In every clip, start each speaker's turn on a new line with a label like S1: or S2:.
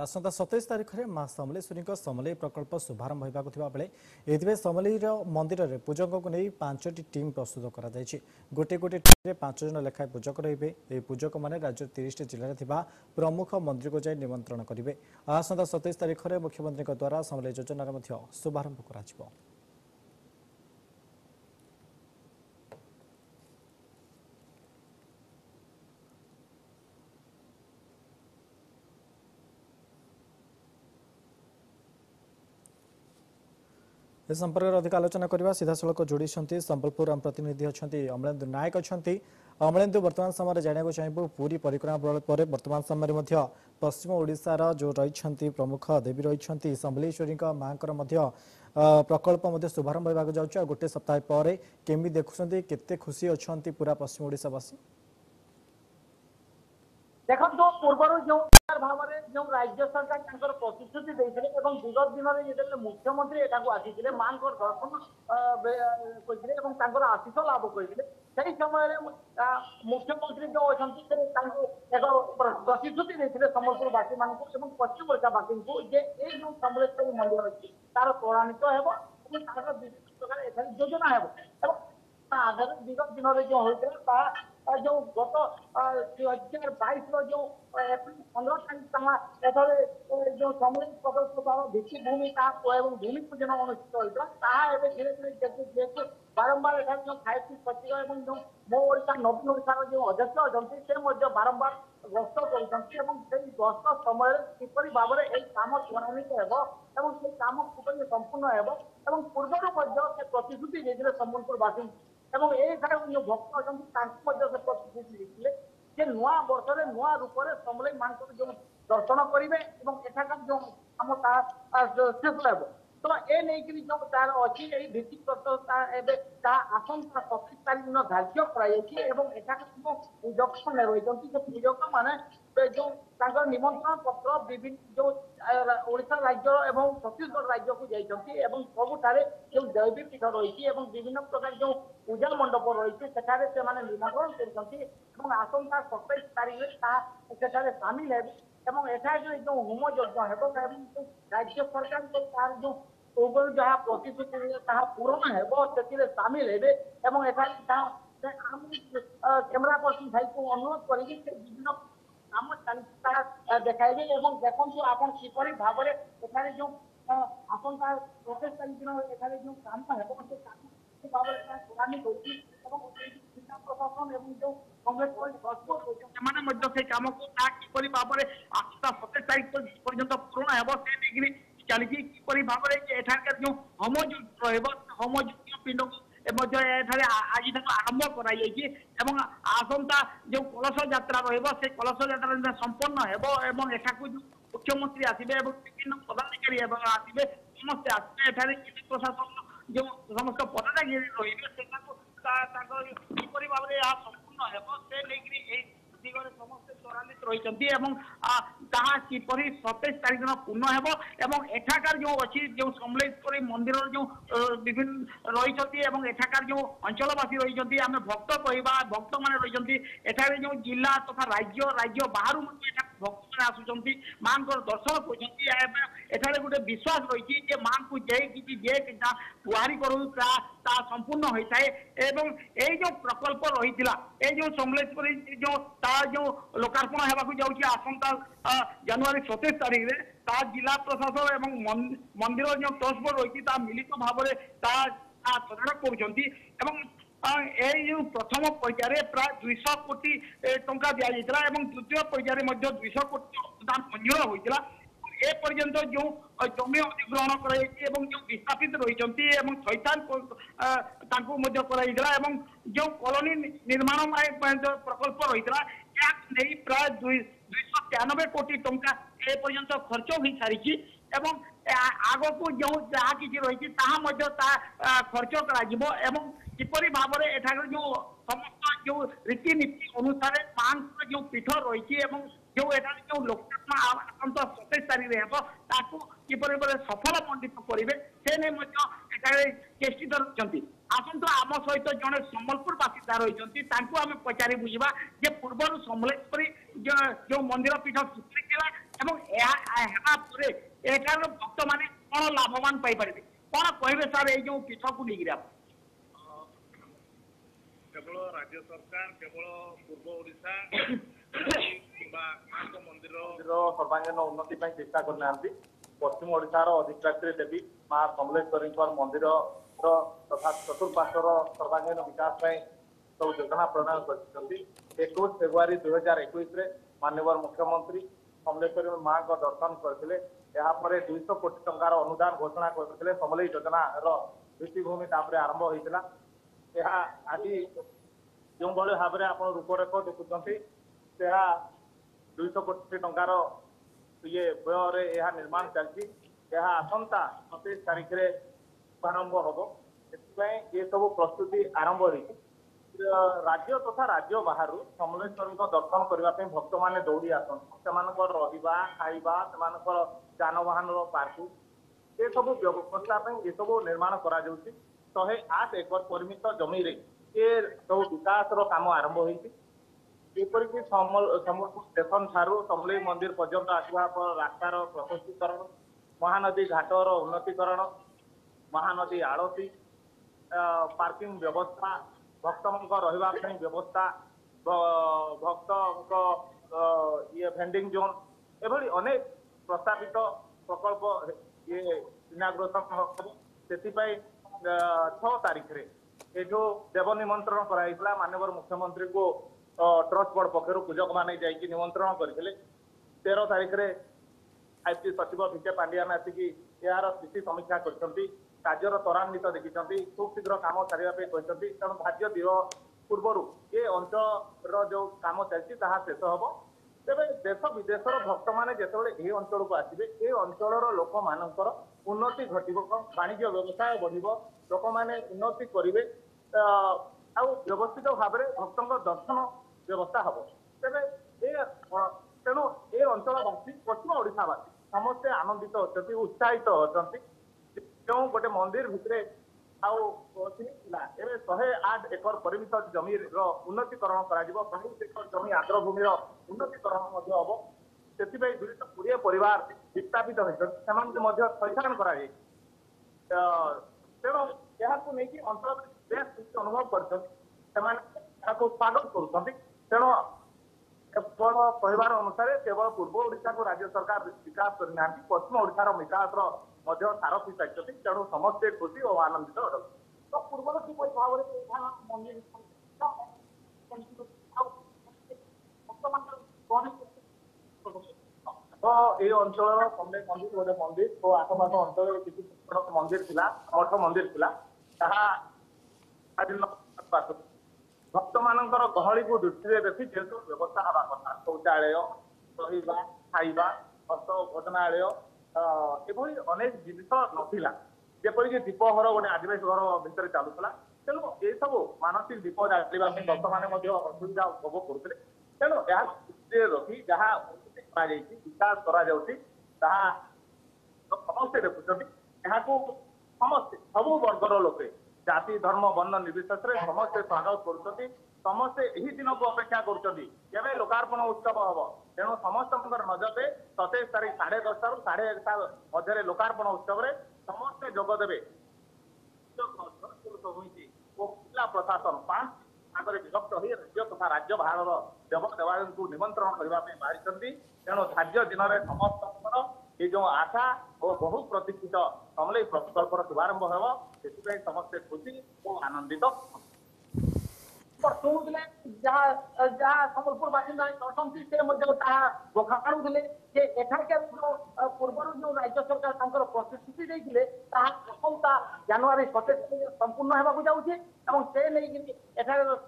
S1: आसंता 27 तारिख में माँ समलेश्वरी समलेई प्रकल्प शुभारंभ होगा बेले ए समलेईर मंदिर में पूजकों को नहीं 5टी टीम प्रस्तुत कर गोटे गोटे टीम में 5 जन लेखाएं पूजक रे पूजक मैंने राज्य 30 जिले में प्रमुख मंदिर को जाई निमंत्रण करेंगे। आसंता 27 तारिख में मुख्यमंत्री द्वारा समलेई योजनार शुभारंभ कर इस संपर्क में अधिक आलोचना करने सीधा सड़क जोड़ी संबलपुर आम प्रतिनिधि अच्छा अमलेन्दु नायक अच्छा अमलेन्दु वर्तमान समय जानवा चाहिए पूरी परिक्रमा पर वर्तमान समय पश्चिम ओडिशार जो रही प्रमुख देवी रही समलेश्वरी माँ प्रकल्प शुभारंभ होगा जाऊँ गोटे सप्ताह पर केमी देखुं केते खुशी अच्छा पूरा पश्चिम ओडिशावासी
S2: देखो पूर्व जो भाव में जो राज्य सरकार प्रतिश्रुति विगत दिन में मुख्यमंत्री यहाँ आसी माँ दर्शन करते आशीष लाभ करते समय मुख्यमंत्री जो अच्छा एक प्रतिश्रुति देते सम्बलपुरवासी मान पश्चिम ओडावासी को जो समलेश्वरी मंदिर अच्छी तार त्वरान्वित हो विभिन्न प्रकार योजना हो आधार विगत दिन में जो होता जो गत 2022 जो एप्रिल 15 तारीख जो समलेई प्रकल्प भित्तिभूमि भूमि पूजन अनुष्ठित होता धीरे धीरे बारंबार जो 5T सचिव जो मो ओडिशा नवीन ओडिशार जो अध्यक्ष अच्छा से बारंबार गस्त कर गस्त समय किपर भाव में काम त्वरान्वित होम किपर संपूर्ण हो पूर्व प्रतिश्रुति देते सम्बलपुरवासी जो भक्त अच्छा प्रतिश्रुति देते नुआ वर्ष में नुआ रूप में समलेई मां जो दर्शन करेंगे जो आम शेष हो तो ए नहीं जो तार अच्छी भित्ति प्रस्तर आसंता 27 तारीख दिन धार्य कर पूजक मैंने रही पूजक मैंने जो निमंत्रण पत्र विभिन्न जो ओडिशा राज्य एवं छत्तीसगढ़ राज्य को जाती सबुठारे जो दैवी पीठ रही विभिन्न प्रकार जो पूजा मंडप रही से निमंत्रण कर आसंता 27 तारीख में सामिल है जो होम यज्ञ राज्य सरकार जो पूर्व जहाँ प्रतिश्रुति पूरण है सामिल है कैमेरा पर्सन भाई को अनुरोध कर विभिन्न काम चलता देखाइबे देखु आप किपर भाव में जो आसंता 27 तारीख दिन जो काम त्वरान्वित होती जिला प्रशासन जो कम को किपर भाव में आसंता 27 तारीख पर्यंत पूर्ण है चली किपर भाव में जो होमयुक्त पिंड को आज आरंभ कर आसंता जो कलश यात्रा रे कलश यात्रा संपन्न हो मुख्यमंत्री आसवे विभिन्न पदाधिकारी आसवे समस्ते आसवे प्रशासन जो समस्त पदाधिकारी रही किपर भाव में संपूर्ण हो दिगरे समस्ते त्वरान्वित रही किपर 27 तारीख दिन पूर्ण हो एठाकार जो अच्छी जो समलेश्वरी मंदिर जो विभिन्न रही एठाकार जो अंचलवासी रही आम भक्त कहवा भक्त मान रही जो जिला तथा राज्य बाहर भक्त मैंने आसुँच माँ दर्शन कर गोटे विश्वास रही माँ को जे गुहारी करू संपूर्ण होता है जो प्रकल्प रही जो समलेश्वरी जो लोकार्पण होगा जाऊँगी आसंता जनवरी 27 तारीख में जिला प्रशासन एवं मंदिर जो ट्रस्ट बोर्ड रही मिलित भाव में तदारख कर प्रथम पर्याय प्राय 200 कोटी टंका दि जाता द्वितीय पर्याय 200 कोटी अनुदान मंजूर होता एपर्यंत जो जमी अधिग्रहण कर जो विस्थापित रही शैतान जो कॉलोनी निर्माण प्रकल्प रही प्राय 293 कोटी टंका एपर्यंत खर्च हो सारी आग को जो जहाँ कि रही खर्च कर किपर भाव में एठार जो समस्त जो रीतिनीति अनुसार मां जो पीठ रही जो एठार जो लोकार्पण आसंता 27 तारीख में किपर सफल मंडित करेंगे से नहीं चेष्टित रही आसतु आम सहित जड़े सम्बलपुर बासिंदा रही आम पचारि बुझा जे पूर्व समलेश्वरी जो मंदिर पीठ सृष्टि ଏବଂ ଏହା ପରେ ଏଠାର ଭକ୍ତ ମାନେ କଣ ଲାଭବାନ ପାଇପାରିବେ କଣ କହିବେ ସାର୍ ଏଇ ଯୋଉ ପୀଠକୁ ନେଇକିରି ଆପଣ?
S3: केवल राज्य सरकार केवल पूर्व ओडिशा किंबा माँ मंदिर सर्वांगीन उन्नति चेष्टा करना पश्चिम ओडिशार अधिष्ठात्री देवी माँ समलेश्वरी मंदिर तथा चतुर्पार्श्वर सर्वांगीन विकास सब योजना प्रदान कर 21 फेब्रुआरी 2021 माननीय मुख्यमंत्री समलेश्वरी माँ का दर्शन करते 200 कोटी टंकार अनुदान घोषणा करते समलेई योजना भित्तिभूमि आरंभ होता आज जो भाव में आप रूपरेख देखुं 200 कोटी टंकार ये व्यय यह निर्माण चलती आसंता 27 तारीख में शुभारंभ हम ये सब प्रस्तुति आरंभ हो राज्य तथा राज्य बाहर समलेश्वरी दर्शन करने भक्त मैंने दौड़ी आसती खाइबा जानवाहन पार्किंग ये सब व्यवस्था ये सब निर्माण करा 108 एकड़ परिमित जमी ये सब विकास काम आरंभ होपरिक सम्बलपुर स्टेशन ठारू समलेई मंदिर पर्यंत आसवा रास्तार प्रशस्तीकरण महानदी घाटर उन्नतीकरण महानदी आड़ती पार्किंग व्यवस्था भक्त रही व्यवस्था भक्त ये भेंडिंग जोन एभली अनेक प्रस्तावित प्रकल्प ये इनाग्रेशन से 6 तारीख रे जो देव निमंत्रण कराइला माननीय मुख्यमंत्री को ट्रस्ट बोर्ड पक्षर पूजक माने जाइए निमंत्रण करते 13 तारीख रे आईटी सचिव विजय पांडियान आसिक यार स्थिति समीक्षा करछंती कार्यर त्वरान्वित देखिछंती खूब शीघ्र काम सारिया पे कहछंती तेणु भाग्य दिव पूर्व ये अंचल जो काम चलती शेष हम तेरे देश विदेशर भक्त मैंने जिते अंचल को आसवे ये अंचल लोक मानकर उन्नति घटव वाणिज्य व्यवसाय बढ़ लोक मैंने उन्नति करेंगे व्यवस्थित भाव में भक्त दर्शन व्यवस्था हम तेरे तेणु ये अंचलवासी पश्चिम ओडिशावासी समस्ते आनंदित अच्छा उत्साहित अच्छा जो गोटे मंदिर भितर आउ 108 एकड़ परिमित जमी उन्नतीकरण कर जमी आर्द्रभूमि उन्नतीकरण हम से 220 परिवार विस्थापित होती थैथान कर तेणु यह अंचल बेस खुशी अनुभव कर स्वागत कर तेणु केवल कहबार अनुसार केवल पूर्व ओडिशा को राज्य सरकार विकास करना पश्चिम ओडिशार विकास सारथी सारी तेणु समस्ते खुशी और आनंदित अटक तो पूर्व किपर भाव में मंदिर तो ये अंचल समलेई मंदिर गोटे मंदिर तो आसपास अंचल किसी मंदिर थिला मठ मंदिर थिला भक्त मानकर गहली को दृष्टि देखी जेहेतु व्यवस्था हवा कथा शौचालय रहा खाइबा हस्त भोजनालय एभली अनेक जिनिस नथिला जेपरिक दीपहर गोटे आदिवासी घर भितर चलुला तेणु ये सब मानसिक दीप जावा भक्त मैंने असुविधा उपभोग करुते तेणु यह दृष्टि रखी जहाँ विकास करा समस्ते देखुं समस्ते सबू वर्गर लोके जाति धर्म वर्ण निर्विशेष समस्ते स्वागत कर समस्ते यही दिन को अपेक्षा कर लोकार्पण उत्सव हम तेणु समस्त नजर 27 तारीख 10:30 रु 11:30 मध्य लोकार्पण उत्सव समस्ते जोगदेवे जिला प्रशासन 5 भाग विभक्त हो राज्य तथा राज्य बाहर देव देवालय को निमंत्रण करने बाहरी तेणु धार्य दिन में समस्त ये जो आशा और बहुत प्रतीक्षित समलेई प्रकल्पर शुभारंभ हो समस्ते खुशी और आनंदित शुणुले जहाँ सम्बलपुर बासिंदा कहते से बखाणुले एठाकर जो पूर्व जो राज्य सरकार प्रतिश्रुति देते आसंता जनवरी 27 संपूर्ण होगा जाऊे से नहीं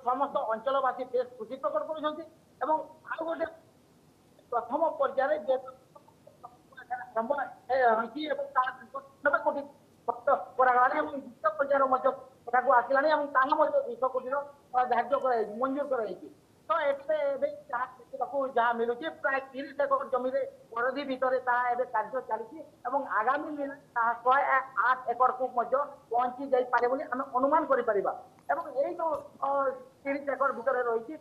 S3: समस्त अंचलवासी बेस खुशी प्रकट कर प्रथम पर्याय कोटी द्वितीय पर्यायर आसला 200 कोटी धार्य मंजूर कर तो जहाँ मिलूँ प्राय 30 एकड़ जमी परिधि भितर कार्य चली आगामी दिन 108 एकड़ को पहुंची जापे आम अनुमान कर
S2: 30 एकड़ भितर रही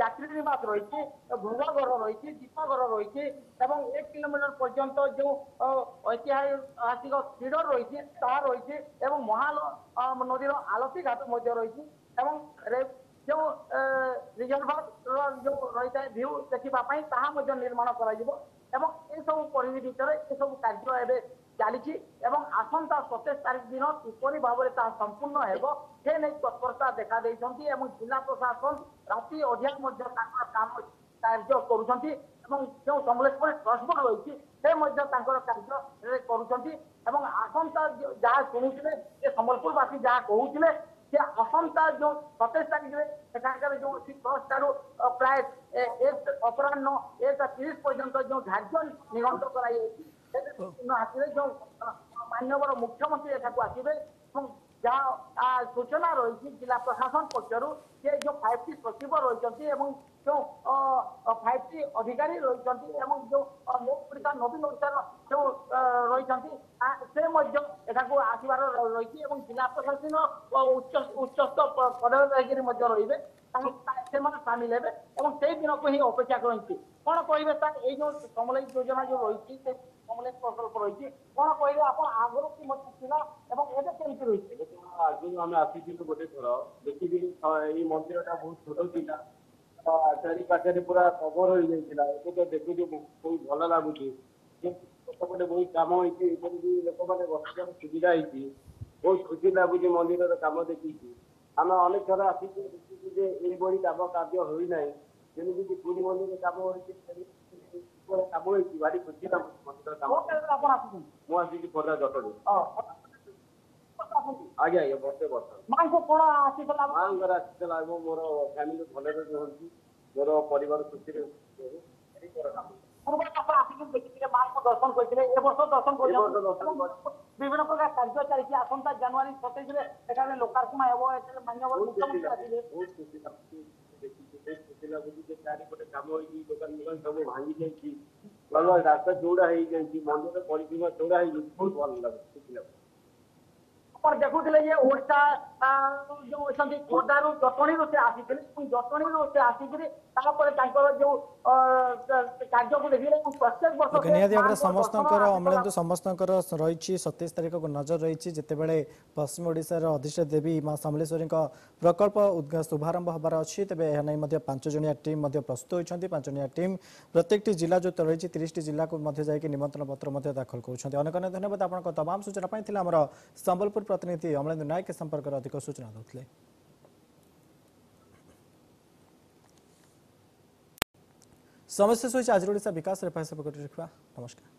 S2: यात्री निवास रही भृंगघर रही दीपघर रही 1 किलोमीटर पर्यंत जो ऐतिहासिक फीडर रही रही महाल नदीर आलती घाट रही जो रिजर्भर जो रही है भ्यू देखा निर्माण कर सब परिधि भितर ये सब कार्य चली आसंता 27 तारीख दिन किपरि भाव में संपूर्ण हो तत्परता देखा जिला प्रशासन राति अधिया काम कार्य कर जो समलेश्वरी ट्रस्ट बोर्ड रही कार्य कर आसंता जहाँ शुणुते समलपुरवासी जहाँ कहते से आसंता जो 27 तारीख में जो ट्रस्ट प्राय अपराह 1:30 पर्यंत जो धार्य निगंट कर जो माननीय मुख्यमंत्री एठाक आसवे जहाँ सूचना रही जिला प्रशासन पक्षर जो 5T सचिव रही जो 5T अधिकारी रही जो नवीन ओडिशा जो रही से आसबार रही जिला प्रशासन उच्चस्थ पदाधिकारी रे सामिल हे से दिन को ही अपेक्षा करते कौन कहे सर ये जो समलेई योजना जो रही समलेश प्रकल्प रही कौन कहे आप आगुरी केमती रही
S4: आगे आम आसी गोटे थर देखी मंदिर टा बहुत छोट था चारि पाखे पूरा कवर हो जाता है तो देखु बहुत भल लगुच गोटे बहुत कम लोक मैंने बस सुविधा होती बहुत खुशी लगुच मंदिर कम देखी आम अनेक थर आसिक देखी कम कार्य होना जमी पुरी मंदिर कम कम हो भारी खुशी लगुच मंदिर कम मुझे खोर्धा जटरू आज्ञा आज्ञा वर्षे वर्ष
S2: मां को कौन आसीला
S4: मांगर आसीला मोर फैमिली भले रुहंती मोर परिवार खुशी
S2: दर्शन करते विभिन्न प्रकार कार्य चलती आसंता जनवरी 27 लोकार्पण हो माननीय मुख्यमंत्री आसिले
S4: बहुत खुशी लगुच चारिपटे कम हो दुकान दुकान सब भांगी जाइए भल रास्ता चौड़ा हो मंदिर परिसीमा चौड़ा हो बहुत भल लगे खुशी लगे
S2: देखुले ये ओडिशा जो अच्छा खोर्धार जटणी से आसी जटणी से आसिक जो कार्य को देखिए प्रत्येक वर्ष
S1: निहाती भाव समस्त अमलेन्दु समस्त रही 27 तारीख को नजर रही जितेबाला पश्चिम ओडिशार अधिष्ठा देवी माँ समलेश्वरी प्रकल्प शुभारंभ होबार अच्छी तेज यह 5 जणिया टीम प्रस्तुत होती 5 जणिया टीम प्रत्येक जिला जो रही 30 जिला को निमंत्रण पत्र दाखल कर अनेक अनेक धन्यवाद आपको तमाम सूचना आम संबलपुर प्रतिनिधि अमलेन्दु नायक संपर्क अधिक सूचना देते समस्या आज ओडिशा विकास नमस्कार।